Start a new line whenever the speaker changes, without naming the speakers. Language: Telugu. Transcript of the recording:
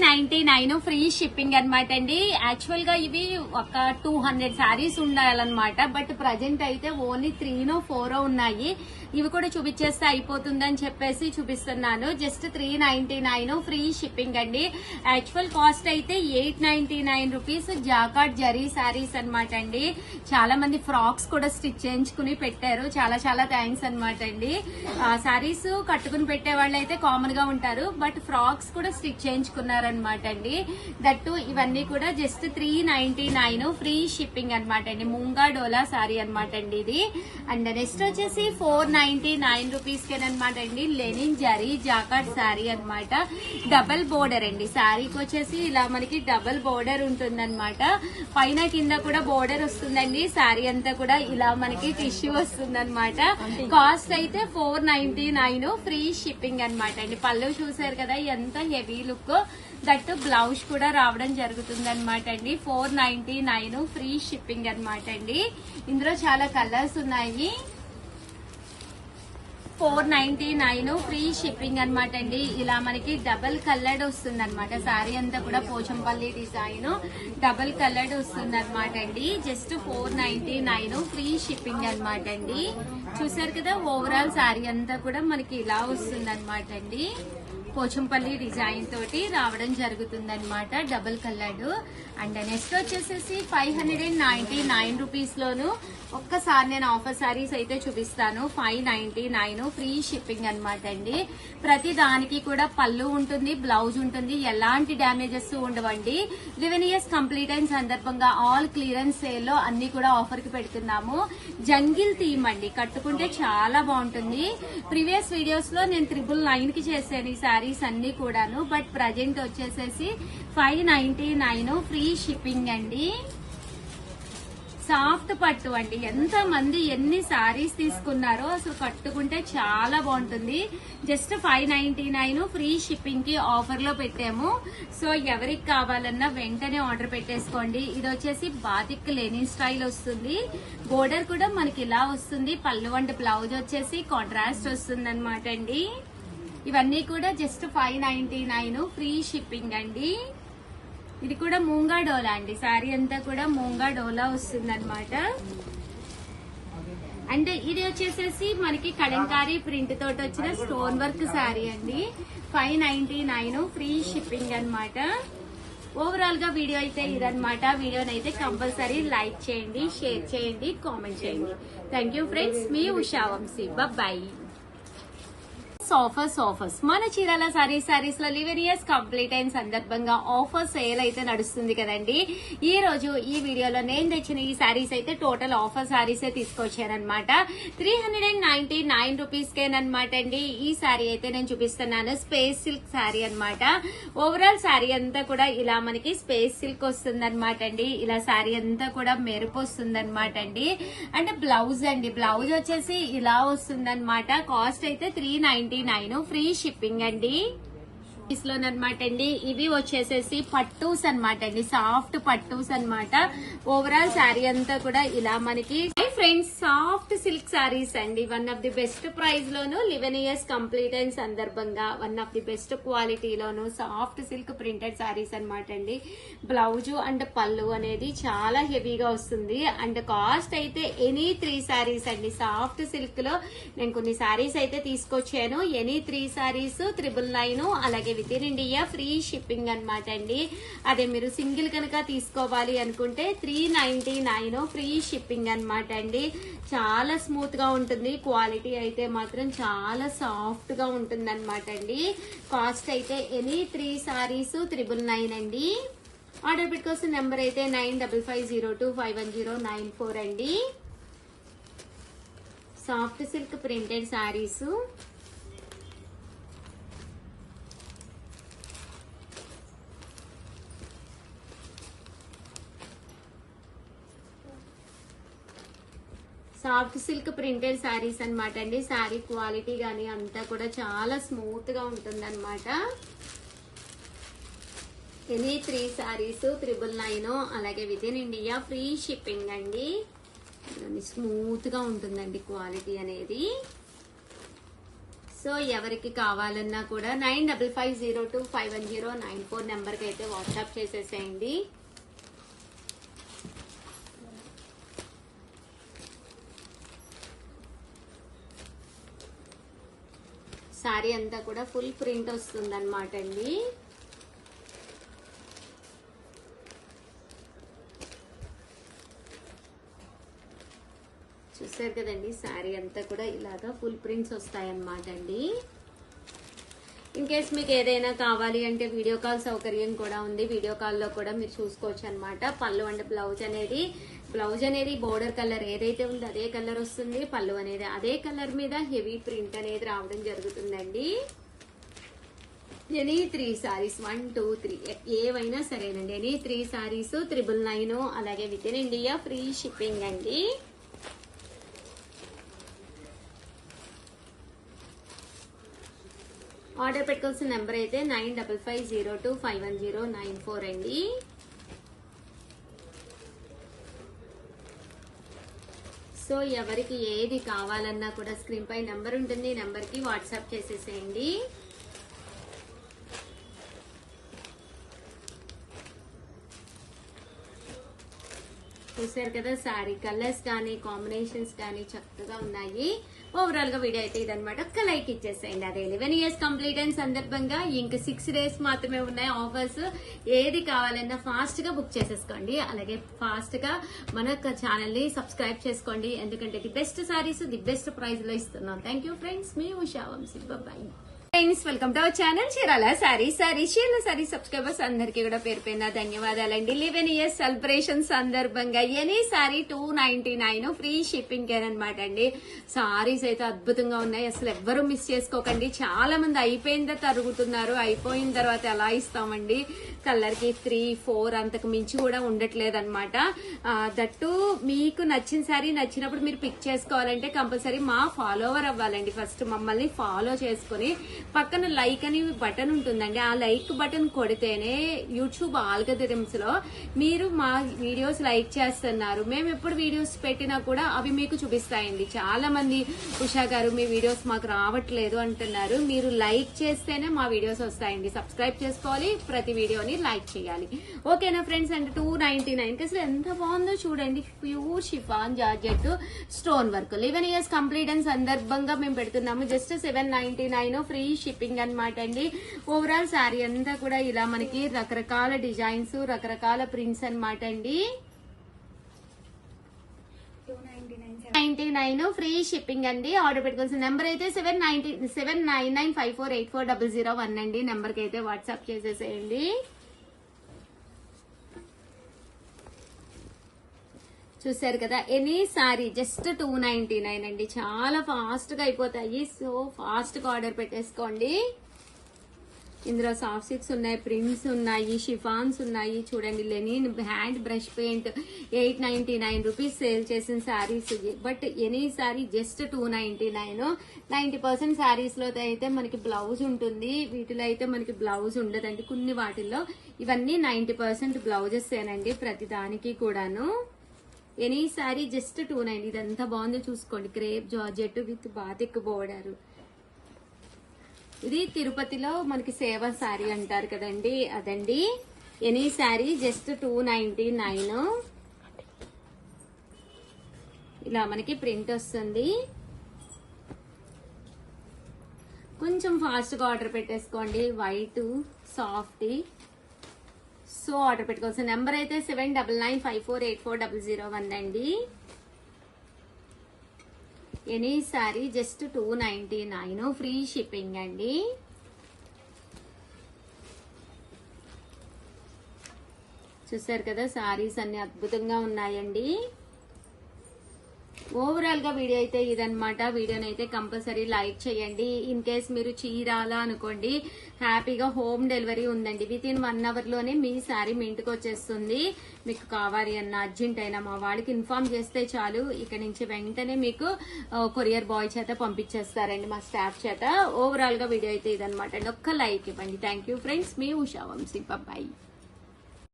399 ఫ్రీ షిప్పింగ్ అనమాట అండి. యాక్చువల్ గా ఇవి ఒక 200 శారీస్ ఉండాలన్నమాట. బట్ ప్రజెంట్ అయితే ఓన్లీ 3-4 ఉన్నాయి. ఇవి కూడా చూపించేస్తే అయిపోతుందని చెప్పేసి చూపిస్తున్నాను. జస్ట్ 399 ఫ్రీ షిప్పింగ్ అండి. యాక్చువల్ కాస్ట్ అయితే 899 రూపీస్. జాకార్డ్ జరీ శారీస్ అనమాట అండి. చాలా మంది ఫ్రాక్స్ కూడా స్టిచ్ చేయించుకుని పెట్టారు. చాలా చాలా థ్యాంక్స్ అనమాట అండి. శారీస్ కట్టుకుని పెట్టే వాళ్ళు అయితే కామన్ గా ఉంటారు. బట్ ఫ్రాక్స్ కూడా స్టిచ్ చేయించుకున్నారనమాట అండి. దట్టు ఇవన్నీ కూడా జస్ట్ 399 ఫ్రీ షిప్పింగ్ అనమాట అండి. ముంగా డోలా శారీ అనమాట అండి ఇది. అండ్ నెక్స్ట్ వచ్చేసి 499 రూపీస్ కేనమాట అండి. లెనిన్ జరీ జాకార్డ్ శారీ అనమాట. డబల్ బోర్డర్ అండి. శారీకి వచ్చేసి ఇలా మనకి డబల్ బోర్డర్ ఉంటుందన్నమాట. పైన కింద కూడా బోర్డర్ వస్తుందండి. శారీ అంతా కూడా ఇలా మనకి టిష్యూ వస్తుందన్నమాట. కాస్ట్ అయితే 499 ఫ్రీ షిప్పింగ్ అనమాట అండి. పళ్ళు చూసారు కదా ఎంత హెవీ లుక్. దట్ బ్లౌజ్ కూడా రావడం జరుగుతుంది అనమాట అండి. 499 ఫ్రీ షిప్పింగ్ అనమాట అండి. ఇందులో చాలా కలర్స్ ఉన్నాయి. 499 ఫ్రీ షిప్పింగ్ అనమాట అండి. ఇలా మనకి డబల్ కలర్డ్ వస్తుంది అనమాట. శారీ అంతా కూడా పోచంపల్లి డిజైన్ డబల్ కలర్డ్ వస్తుంది అనమాట అండి. జస్ట్ 499 ఫ్రీ షిప్పింగ్ అనమాట అండి. చూసారు కదా ఓవరాల్ శారీ అంతా కూడా మనకి ఇలా వస్తుంది అనమాట అండి. పోచంపల్లి డిజైన్ తోటి రావడం జరుగుతుంది అనమాట. Double coloured. అండ్ నెక్స్ట్ వచ్చేసేసి 599 రూపీస్ లోను ఒక్కసారి నేను ఆఫర్ శారీస్ అయితే చూపిస్తాను. 599 ఫ్రీ షిప్పింగ్ అనమాట అండి. ప్రతి దానికి కూడా పళ్ళు ఉంటుంది, బ్లౌజ్ ఉంటుంది. ఎలాంటి డ్యామేజెస్ ఉండవండి. 11 years కంప్లీట్ అయిన సందర్భంగా ఆల్ క్లియరెన్స్ సేల్ లో అన్ని కూడా ఆఫర్ కి పెడుతున్నాము. జంగిల్ థీమ్ అండి. కట్టుకుంటే చాలా బాగుంటుంది. ప్రీవియస్ వీడియోస్ లో నేను 999 కి చేశాను ఈ శారీస్ అన్ని కూడాను. బట్ ప్రజెంట్ వచ్చేసేసి 599 ఫ్రీ షిప్పింగ్ అండి. సాఫ్ట్ పట్టు అండి. ఎంత మంది ఎన్ని సారీస్ తీసుకున్నారో అసలు కట్టుకుంటే చాలా బాగుంటుంది. జస్ట్ 599 ఫ్రీ షిప్పింగ్ కి ఆఫర్ లో పెట్టాము. సో ఎవరికి కావాలన్నా వెంటనే ఆర్డర్ పెట్టేసుకోండి. ఇది వచ్చేసి బాతిక్ లెనిన్ స్టైల్ వస్తుంది. బోర్డర్ కూడా మనకి ఇలా వస్తుంది. పళ్ళు అండ్ బ్లౌజ్ వచ్చేసి కాంట్రాస్ట్ వస్తుంది అనమాట అండి. ఇవన్నీ కూడా జస్ట్ 599 ఫ్రీ షిప్పింగ్ అండి. ఇది కూడా మూంగా డోలా అండి. శారీ అంతా కూడా మూంగా డోలా వస్తుంది అనమాట. అంటే ఇది వచ్చేసేసి మనకి కలంకారీ ప్రింట్ తోటి వచ్చిన స్టోన్ వర్క్ శారీ అండి. 599 ఫ్రీ షిప్పింగ్ అనమాట. ఓవరాల్ గా వీడియో అయితే ఇదనమాట. వీడియోని అయితే కంపల్సరీ లైక్ చేయండి, షేర్ చేయండి, కామెంట్ చేయండి. Thank you friends. మీ ఉషా వంశీ. బాయ్. ఆఫర్స్ మన చీరాల సారీస్ లో 11 years కంప్లీట్ అయిన సందర్భంగా ఆఫర్ సేల్ అయితే నడుస్తుంది కదండి. ఈ రోజు ఈ వీడియోలో నేను తెచ్చిన ఈ సారీస్ అయితే టోటల్ ఆఫర్ సారీస్ తీసుకొచ్చానమాట. 399 రూపీస్ కేనమాట అండి. ఈ సారీ అయితే నేను చూపిస్తున్నాను. స్పేస్ సిల్క్ సారీ అనమాట. ఓవరాల్ సారీ అంతా కూడా ఇలా మనకి స్పేస్ సిల్క్ వస్తుంది అనమాట అండి. ఇలా సారీ అంతా కూడా మెరుపు వస్తుంది అనమాట అండి. అంటే బ్లౌజ్ అండి. బ్లౌజ్ వచ్చేసి ఇలా వస్తుంది అనమాట. కాస్ట్ అయితే 399 ఫ్రీ షిప్పింగ్ అండి. లోనమాట అండి. ఇవి వచ్చేసేసి పట్టూస్ అనమాట అండి. సాఫ్ట్ పట్టూస్ అనమాట. ఓవరాల్ శారీ అంతా కూడా ఇలా మనకి ఫ్రెండ్స్ సాఫ్ట్ సిల్క్ శారీస్ అండి. One of the best price లోను 11 years కంప్లీట్ అయిన సందర్భంగా వన్ ఆఫ్ ది బెస్ట్ క్వాలిటీలోను సాఫ్ట్ సిల్క్ ప్రింటెడ్ శారీస్ అనమాట అండి. బ్లౌజ్ అండ్ పళ్ళు అనేది చాలా హెవీగా వస్తుంది. అండ్ కాస్ట్ అయితే ఎనీ 3 శారీస్ అండి. సాఫ్ట్ సిల్క్ లో నేను కొన్ని శారీస్ అయితే తీసుకొచ్చాను. ఎనీ 3 శారీస్ 999. అలాగే within India free shipping అనమాట అండి. అదే మీరు సింగిల్ కనుక తీసుకోవాలి అనుకుంటే 399 ఫ్రీ షిప్పింగ్ అనమాట అండి. చాలా స్మూత్ గా ఉంటుంది. క్వాలిటీ అయితే మాత్రం చాలా సాఫ్ట్ గా ఉంటుంది అనమాట అండి. కాస్ట్ అయితే ఎనీ 3 శారీస్ 999 అండి. ఆర్డర్ పెట్టుకోవాల్సిన నెంబర్ అయితే 9550251094 అండి. Soft silk printed saris. Soft silk printed saris అనమాట అండి. శారీ క్వాలిటీ గానీ అంతా కూడా చాలా స్మూత్ గా ఉంటుంది అనమాట. ఎనీ 3 శారీస్ 999. అలాగే within India free shipping అండి. స్మూత్ గా ఉంటుందండి క్వాలిటీ అనేది. సో ఎవరికి కావాలన్నా కూడా 9550251094 నెంబర్కి అయితే వాట్సాప్ చేసేసేయండి. సారీ అంతా కూడా ఫుల్ ప్రింట్ వస్తుంది అనమాట అండి. చూసారు కదండి, శారీ అంతా కూడా ఇలాగా ఫుల్ ప్రింట్స్ వస్తాయన్నమాట అండి. ఇన్ కేస్ మీకు ఏదైనా కావాలి అంటే వీడియో కాల్ సౌకర్యం కూడా ఉంది. వీడియో కాల్లో కూడా మీరు చూసుకోవచ్చు అనమాట. పళ్ళు అండ్ బ్లౌజ్ అనేది బోర్డర్ కలర్ ఏదైతే ఉందో అదే కలర్ వస్తుంది. పళ్ళు అనేది అదే కలర్ మీద హెవీ ప్రింట్ అనేది రావడం జరుగుతుందండి. ఎనీ 3 సారీస్ 1 2 3 ఏవైనా సరేనండి. ఎనీ 3 సారీస్ 999, అలాగే within India free shipping అండి. ఆర్డర్ పెట్టుకోవాల్సిన నెంబర్ అయితే 9550251094 అండి. సో ఎవరికి ఏది కావాలన్నా కూడా స్క్రీన్ పై నెంబర్ ఉంటుంది. నెంబర్ కి వాట్సాప్ చేసేసేయండి. చూసారు కదా, శారీ కలర్స్ కానీ కాంబినేషన్స్ కానీ చక్కగా ఉన్నాయి. ఓవరాల్ గా వీడియో అయితే ఇదనమాట. ఒక్క లైక్ ఇచ్చేసేయండి. అదే 11 years కంప్లీట్ అయిన సందర్భంగా ఇంకా 6 days మాత్రమే ఉన్నాయి ఆఫర్స్. ఏది కావాలన్నా ఫాస్ట్ గా బుక్ చేసేసుకోండి. అలాగే ఫాస్ట్ గా మన ఛానల్ ని సబ్స్క్రైబ్ చేసుకోండి. ఎందుకంటే the best saris the best price లో ఇస్తున్నాం. థ్యాంక్ యూ ఫ్రెండ్స్, మీ Usha Vamsi. Bye friends, welcome to our channel Chirala sari subscribers అందరికీ కూడా పేరు పేరున ధన్యవాదాలండి. 11 years సెలబ్రేషన్ సందర్భంగా ఎనీ సారీ 299 ఫ్రీ షిప్పింగ్ అనమాట అండి. సారీస్ అయితే అద్భుతంగా ఉన్నాయి. అసలు ఎవ్వరూ మిస్ చేసుకోకండి. చాలా మంది అయిపోయిందా తరుగుతున్నారు. అయిపోయిన తర్వాత ఎలా ఇస్తామండి, కలర్ కి 3 4 అంతకు మించి కూడా ఉండట్లేదు అనమాట. దట్టు మీకు నచ్చిన సారీ నచ్చినప్పుడు మీరు పిక్ చేసుకోవాలంటే కంపల్సరీ మా ఫాలోవర్ అవ్వాలండి. ఫస్ట్ మమ్మల్ని ఫాలో చేసుకుని పక్కన లైక్ అని బటన్ ఉంటుందండి. ఆ లైక్ బటన్ కొడితేనే యూట్యూబ్ ఆల్గరిథమ్స్ లో మీరు మా వీడియోస్ లైక్ చేస్తున్నారు, మేము ఎప్పుడు వీడియోస్ పెట్టినా కూడా అవి మీకు చూపిస్తాయండి. చాలా మంది ఉషా గారు మీ వీడియోస్ మాకు రావట్లేదు అంటున్నారు. మీరు లైక్ చేస్తేనే మా వీడియోస్ వస్తాయండి. సబ్స్క్రైబ్ చేసుకోవాలి, ప్రతి వీడియోని లైక్ చేయాలి. ఓకేనా ఫ్రెండ్స్? అంటే 299 అసలు ఎంత బాగుందో చూడండి. Pure chiffon georgette stone work 11 years complete అయిన సందర్భంగా మేము పెడుతున్నాము. జస్ట్ 799 ఫ్రీ షిప్పింగ్ అనమాట అండి. ఓవరాల్ శారీ అంతా కూడా ఇలా మనకి రకరకాల డిజైన్స్, రకరకాల ప్రింట్స్ అనమాట అండి. 299 ఫ్రీ షిప్పింగ్ అండి. ఆర్డర్ పెట్టుకోవాల్సిన నెంబర్ అయితే 7995484001 అండి. నెంబర్ కి అయితే వాట్సాప్ చేసేసేయండి. చూసారు కదా, ఎనీ సారీ జస్ట్ 299 అండి. చాలా ఫాస్ట్ గా అయిపోతాయి. సో ఫాస్ట్ గా ఆర్డర్ పెట్టేసుకోండి. ఇందులో సాఫ్ట్ సిల్క్స్ ఉన్నాయి, ప్రింట్స్ ఉన్నాయి, షిఫాన్స్ ఉన్నాయి. చూడండి, linen hand brush paint 899 rupees sale చేసిన saris. But any sari just 299. 90% saris లో అయితే మనకి బ్లౌజ్ ఉంటుంది. వీటిలో అయితే మనకి బ్లౌజ్ ఉండదండి. కొన్ని వాటిల్లో ఇవన్నీ 90% బ్లౌజెస్ ఏనండి ప్రతి దానికి కూడాను. Any sari just 290. ఇది ఎంత బాగుందో చూసుకోండి. Crepe georgette with batik border. ఇది తిరుపతిలో మనకి సేవ సారీ అంటారు కదండి, అదండి. Any sari just 299. ఇలా మనకి ప్రింట్ వస్తుంది. కొంచెం ఫాస్ట్ గా ఆర్డర్ పెట్టేసుకోండి. White soft. సో ఆర్డర్ పెట్టుకోవాల్సిన నెంబర్ అయితే 7995484001 అండి. Any sari just 299 free shipping అండి. చూసారు కదా, సారీస్ అన్ని అద్భుతంగా ఉన్నాయండి. ఓవరాల్ గా వీడియో అయితే ఇదనమాట. వీడియోని అయితే కంపల్సరీ లైక్ చేయండి. ఇన్ కేస్ మీరు చీరాల అనుకోండి, హ్యాపీగా హోమ్ డెలివరీ ఉందండి. విత్ ఇన్ 1 hour లోనే మీ శారీ మీ ఇంటికి వచ్చేస్తుంది. మీకు కావాలి అన్న అర్జెంట్ అయినా మా వాళ్ళకి ఇన్ఫార్మ్ చేస్తే చాలు. ఇక్కడ నుంచి వెంటనే మీకు కొరియర్ బాయ్ చేత పంపించేస్తారండి, మా స్టాఫ్ చేత. ఓవరాల్ గా వీడియో అయితే ఇదనమాట అండి. ఒక్క లైక్ ఇవ్వండి. థ్యాంక్ యూ ఫ్రెండ్స్, మీ ఉషా వంశీ. బాయ్.